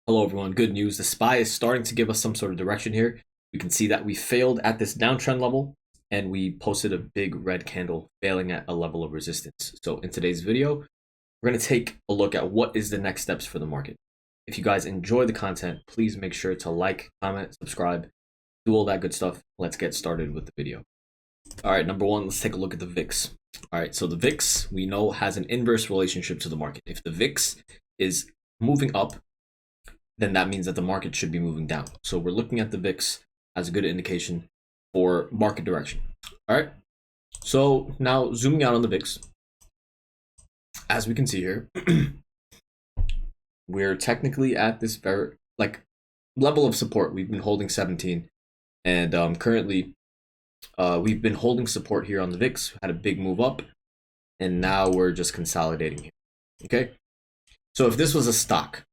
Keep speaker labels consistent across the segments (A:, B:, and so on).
A: Hello everyone, good news. The SPY is starting to give us some sort of direction here. We can see that we failed at this downtrend level and we posted a big red candle failing at a level of resistance. So in today's video, we're going to take a look at what is the next steps for the market. If you guys enjoy the content, please make sure to like, comment, subscribe, do all that good stuff. Let's get started with the video. All right, number one, let's take a look at the VIX. All right, so the VIX, we know, has an inverse relationship to the market. If the VIX is moving up, then that means that the market should be moving down. So we're looking at the VIX as a good indication for market direction. All right, so now zooming out on the VIX, as we can see here, we're technically at this very level of support. We've been holding 17, and currently we've been holding support here on the VIX, had a big move up, and now we're just consolidating here. Okay, so if this was a stock,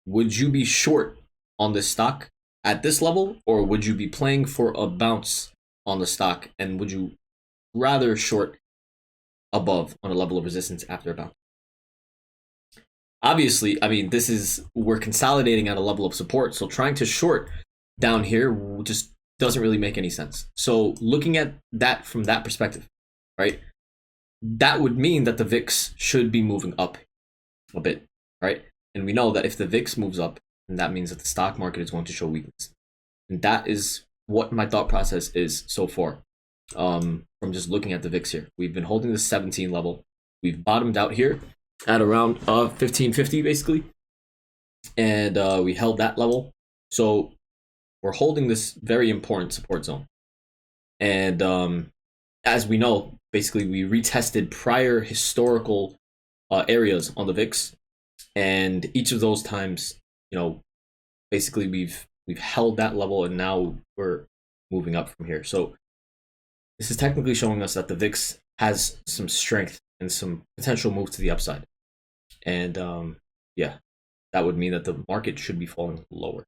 A: would you be short on this stock at this level, or would you be playing for a bounce on the stock, and would you rather short above on a level of resistance after a bounce? Obviously, I mean, we're consolidating at a level of support, so trying to short down here just doesn't really make any sense. So looking at that from that perspective, right, that would mean that the VIX should be moving up a bit, right? And we know that if the VIX moves up, then that means that the stock market is going to show weakness. And that is what my thought process is so far from just looking at the VIX here. We've been holding the 17 level. We've bottomed out here at around 1550 basically. And we held that level. So we're holding this very important support zone. And as we know, basically we retested prior historical areas on the VIX. And each of those times, basically we've held that level, and now we're moving up from here. So this is technically showing us that the VIX has some strength and some potential move to the upside. And yeah, that would mean that the market should be falling lower.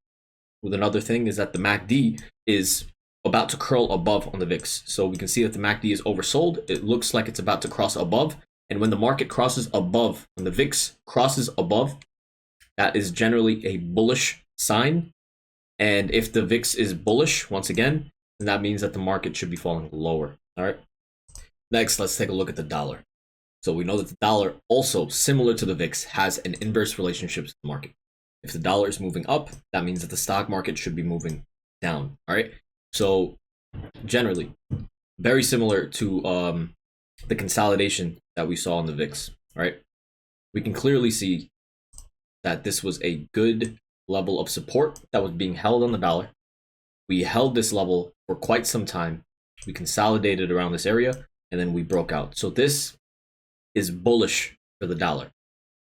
A: With another thing is that the MACD is about to curl above on the VIX. So we can see that the MACD is oversold. It looks like it's about to cross above. And when the market crosses above, when the VIX crosses above, that is generally a bullish sign. And if the VIX is bullish, once again, then that means that the market should be falling lower. All right. Next, let's take a look at the dollar. So we know that the dollar, also similar to the VIX, has an inverse relationship to the market. If the dollar is moving up, that means that the stock market should be moving down. All right. So generally, very similar to the consolidation that we saw on the VIX, right? We can clearly see that this was a good level of support that was being held on the dollar. We held this level for quite some time. We consolidated around this area, and then we broke out. So this is bullish for the dollar.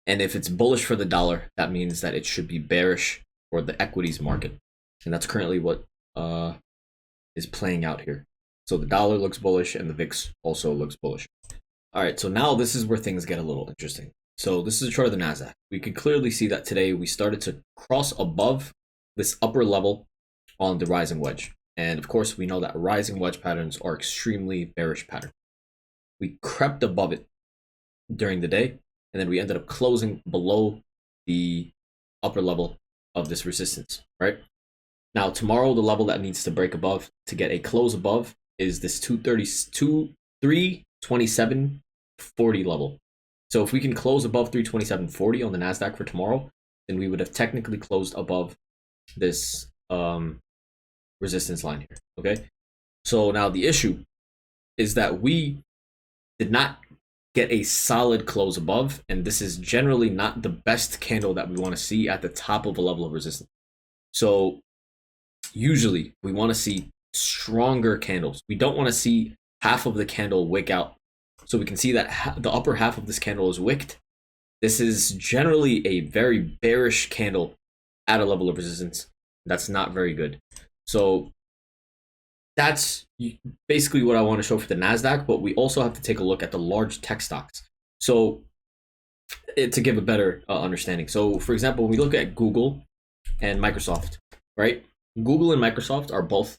A: And if it's bullish for the dollar, that means that it should be bearish for the equities market. And that's currently what is playing out here. So the dollar looks bullish and the VIX also looks bullish. All right, so now this is where things get a little interesting. So this is a chart of the NASDAQ. We can clearly see that today we started to cross above this upper level on the rising wedge. And of course, we know that rising wedge patterns are extremely bearish patterns. We crept above it during the day, and then we ended up closing below the upper level of this resistance, right? Now, tomorrow, the level that needs to break above to get a close above is this 327.40 level. So if we can close above 327.40 on the NASDAQ for tomorrow, then we would have technically closed above this resistance line here, okay? So now the issue is that we did not get a solid close above, and this is generally not the best candle that we want to see at the top of a level of resistance. So usually we want to see stronger candles. We don't want to see half of the candle wick out. So we can see that the upper half of this candle is wicked. This is generally a very bearish candle at a level of resistance. That's not very good. So that's basically what I want to show for the NASDAQ, but we also have to take a look at the large tech stocks. So to give a better understanding. So for example, when we look at Google and Microsoft, right? Google and Microsoft are both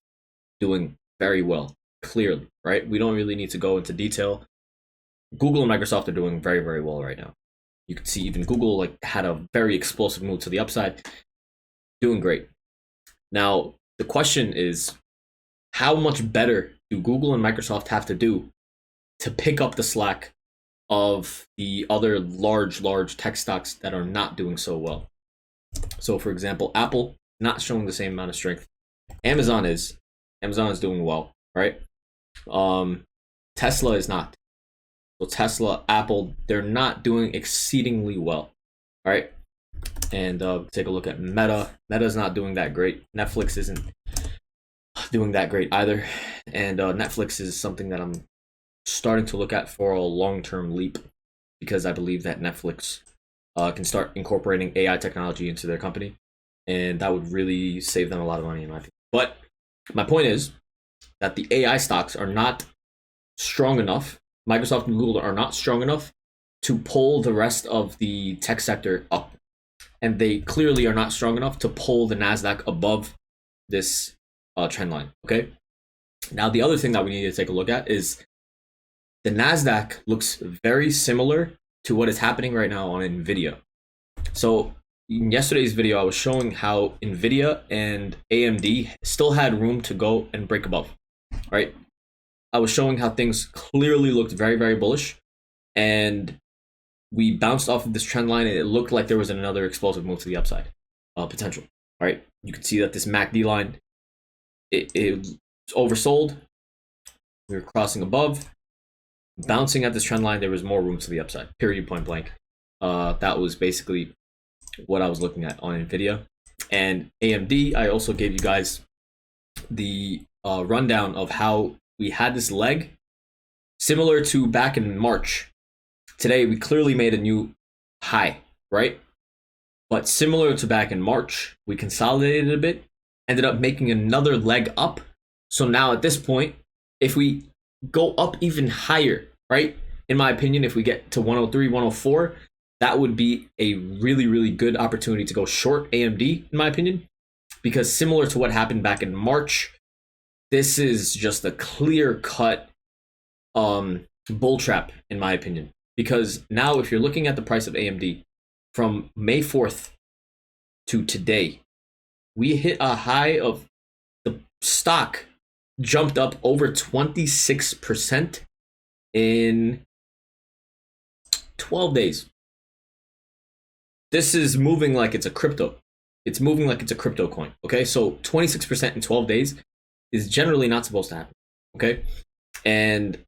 A: doing very well, clearly, right? We don't really need to go into detail. Google and Microsoft are doing very, very well right now. You can see even Google like had a very explosive move to the upside, doing great. Now, the question is, how much better do Google and Microsoft have to do to pick up the slack of the other large tech stocks that are not doing so well? So, for example, Apple not showing the same amount of strength. Amazon is doing well, right? Tesla is not. So Tesla, Apple, they're not doing exceedingly well, all right? And take a look at Meta. Meta's not doing that great. Netflix isn't doing that great either. And Netflix is something that I'm starting to look at for a long-term leap, because I believe that Netflix can start incorporating AI technology into their company, and that would really save them a lot of money in my opinion. But my point is that the AI stocks are not strong enough. Microsoft and Google are not strong enough to pull the rest of the tech sector up. And they clearly are not strong enough to pull the NASDAQ above this trend line, okay? Now, the other thing that we need to take a look at is the NASDAQ looks very similar to what is happening right now on NVIDIA. So in yesterday's video, I was showing how NVIDIA and AMD still had room to go and break above, right? I was showing how things clearly looked very, very bullish, and we bounced off of this trend line, and it looked like there was another explosive move to the upside potential, right? You can see that this MACD line, it's oversold. We were crossing above, bouncing at this trend line. There was more room to the upside, period, point blank. That was basically what I was looking at on NVIDIA. And AMD, I also gave you guys the rundown of how we had this leg similar to back in March. Today, we clearly made a new high, right? But similar to back in March, we consolidated a bit, ended up making another leg up. So now at this point, if we go up even higher, right? In my opinion, if we get to 103, 104, that would be a really, really good opportunity to go short AMD, in my opinion, because similar to what happened back in March, this is just a clear-cut bull trap, in my opinion. Because now, if you're looking at the price of AMD from May 4th to today, we hit a high of the stock jumped up over 26% in 12 days. This is moving like it's a crypto. It's moving like it's a crypto coin, okay? So 26% in 12 days is generally not supposed to happen, okay? And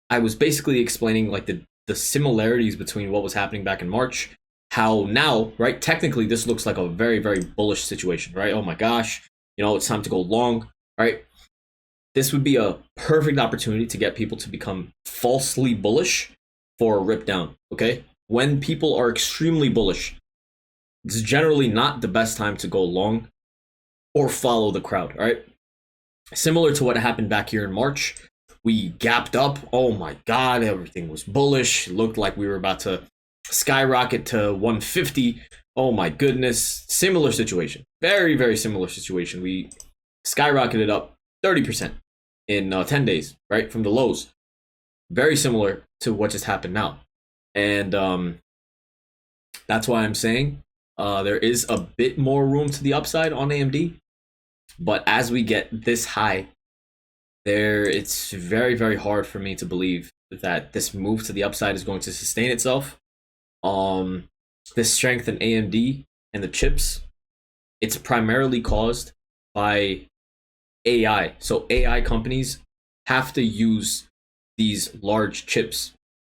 A: I was basically explaining like the similarities between what was happening back in March, how now, right, technically this looks like a very, very bullish situation, right? Oh my gosh, you know, it's time to go long, right? This would be a perfect opportunity to get people to become falsely bullish for a rip down, okay? When people are extremely bullish, it's generally not the best time to go long or follow the crowd, right? Similar to what happened back here in March, we gapped up. Oh my God, everything was bullish. It looked like we were about to skyrocket to 150. Oh my goodness. Similar situation. Very, very similar situation. We skyrocketed up 30% in 10 days, right? From the lows. Very similar to what just happened now. And that's why I'm saying there is a bit more room to the upside on AMD. But as we get this high, it's very, very hard for me to believe that this move to the upside is going to sustain itself. This strength in AMD and the chips, it's primarily caused by AI. So AI companies have to use these large chips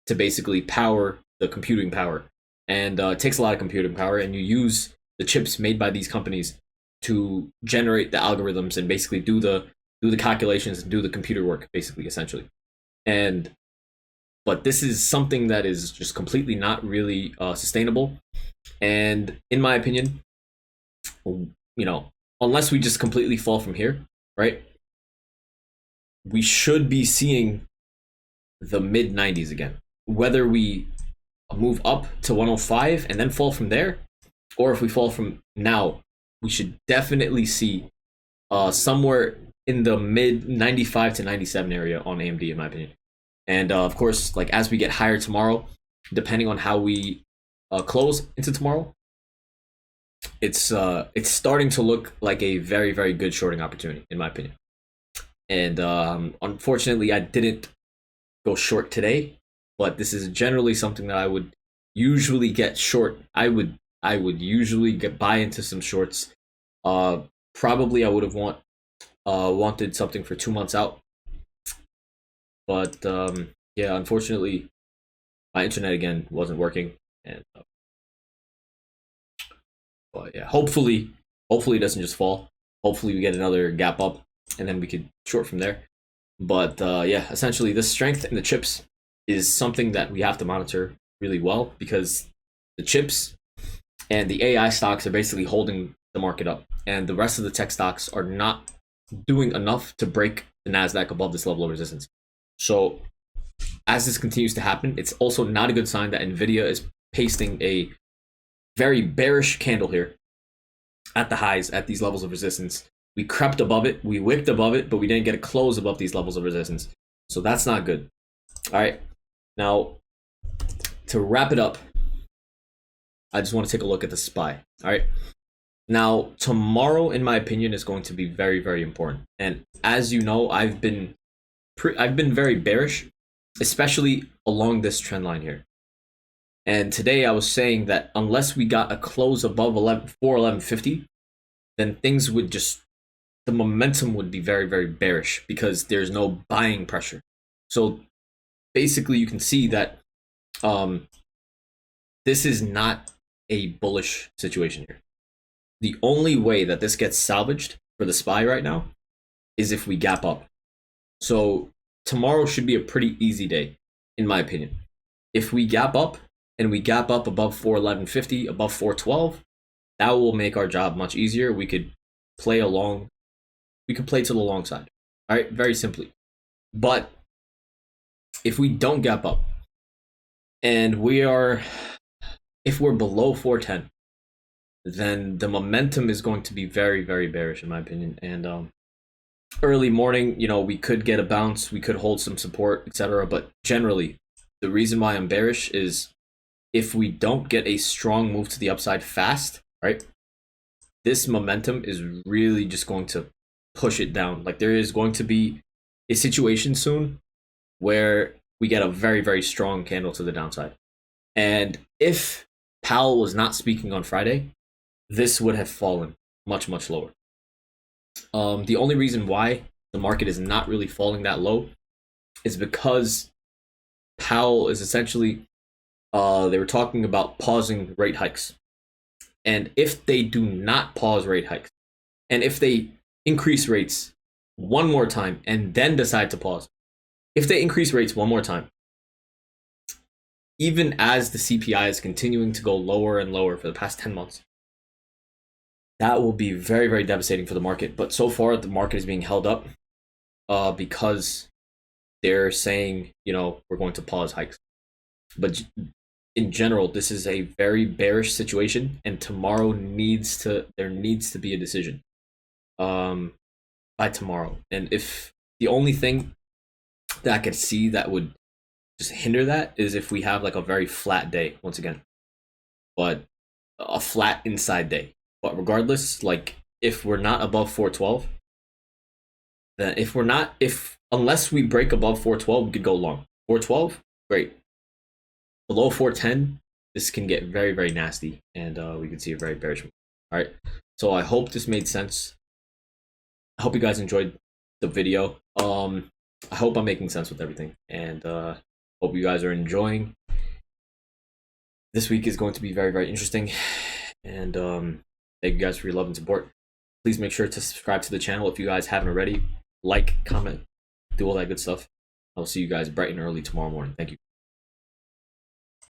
A: to basically power the computing power. And it takes a lot of computing power, and you use the chips made by these companies to generate the algorithms and basically do the calculations and do the computer work, basically, essentially. But this is something that is just completely not really sustainable. And in my opinion, you know, unless we just completely fall from here, right? We should be seeing the mid 90s again. Whether we move up to 105 and then fall from there, or if we fall from now, we should definitely see somewhere in the mid 95 to 97 area on AMD, in my opinion. And of course, like as we get higher tomorrow, depending on how we close into tomorrow, it's starting to look like a very, very good shorting opportunity, in my opinion. And unfortunately, I didn't go short today, but this is generally something that I would usually get short. I would usually buy into some shorts. Probably I would have wanted something for 2 months out, but yeah, unfortunately, my internet again wasn't working, and but yeah, hopefully it doesn't just fall. Hopefully we get another gap up, and then we could short from there. But yeah, essentially the strength in the chips is something that we have to monitor really well, because the chips and the AI stocks are basically holding the market up, and the rest of the tech stocks are not doing enough to break the Nasdaq above this level of resistance. So as this continues to happen, it's also not a good sign that Nvidia is pasting a very bearish candle here at the highs at these levels of resistance. We crept above it, we wicked above it, but we didn't get a close above these levels of resistance. So that's not good. All right, now to wrap it up, I just want to take a look at the SPY. All right, now tomorrow, in my opinion, is going to be very, very important. And as you know, I've been very bearish, especially along this trend line here. And today I was saying that unless we got a close above 1150, then things would just, the momentum would be very, very bearish, because there's no buying pressure. So basically you can see that this is not a bullish situation here. The only way that this gets salvaged for the SPY right now is if we gap up. So tomorrow should be a pretty easy day, in my opinion. If we gap up, and we gap up above 411.50, above 412, that will make our job much easier. We could play along. We could play to the long side. All right, very simply. But if we don't gap up, and if we're below 410, then the momentum is going to be very, very bearish, in my opinion. And early morning, we could get a bounce, we could hold some support, etc. But generally, the reason why I'm bearish is if we don't get a strong move to the upside fast, right, this momentum is really just going to push it down. Like, there is going to be a situation soon where we get a very, very strong candle to the downside. And if Powell was not speaking on Friday, this would have fallen much, much lower. The only reason why the market is not really falling that low is because Powell is essentially, they were talking about pausing rate hikes. And if they do not pause rate hikes, and if they increase rates one more time and then decide to pause, if they increase rates one more time, even as the CPI is continuing to go lower and lower for the past 10 months, that will be very, very devastating for the market. But so far, the market is being held up because they're saying, we're going to pause hikes. But in general, this is a very bearish situation, and tomorrow there needs to be a decision by tomorrow. And if the only thing that I could see that would just hinder that is if we have like a very flat day once again, but a flat inside day. But regardless, like, if we're not above 412, then unless we break above 412, we could go long. 412, great. Below 410, this can get very, very nasty, and we can see a very bearish move. All right, so I hope this made sense. I hope you guys enjoyed the video. I hope I'm making sense with everything, and hope you guys are enjoying. This week is going to be very, very interesting, and thank you guys for your love and support. Please make sure to subscribe to the channel if you guys haven't already. Like, comment, do all that good stuff. I'll see you guys bright and early tomorrow morning. Thank you.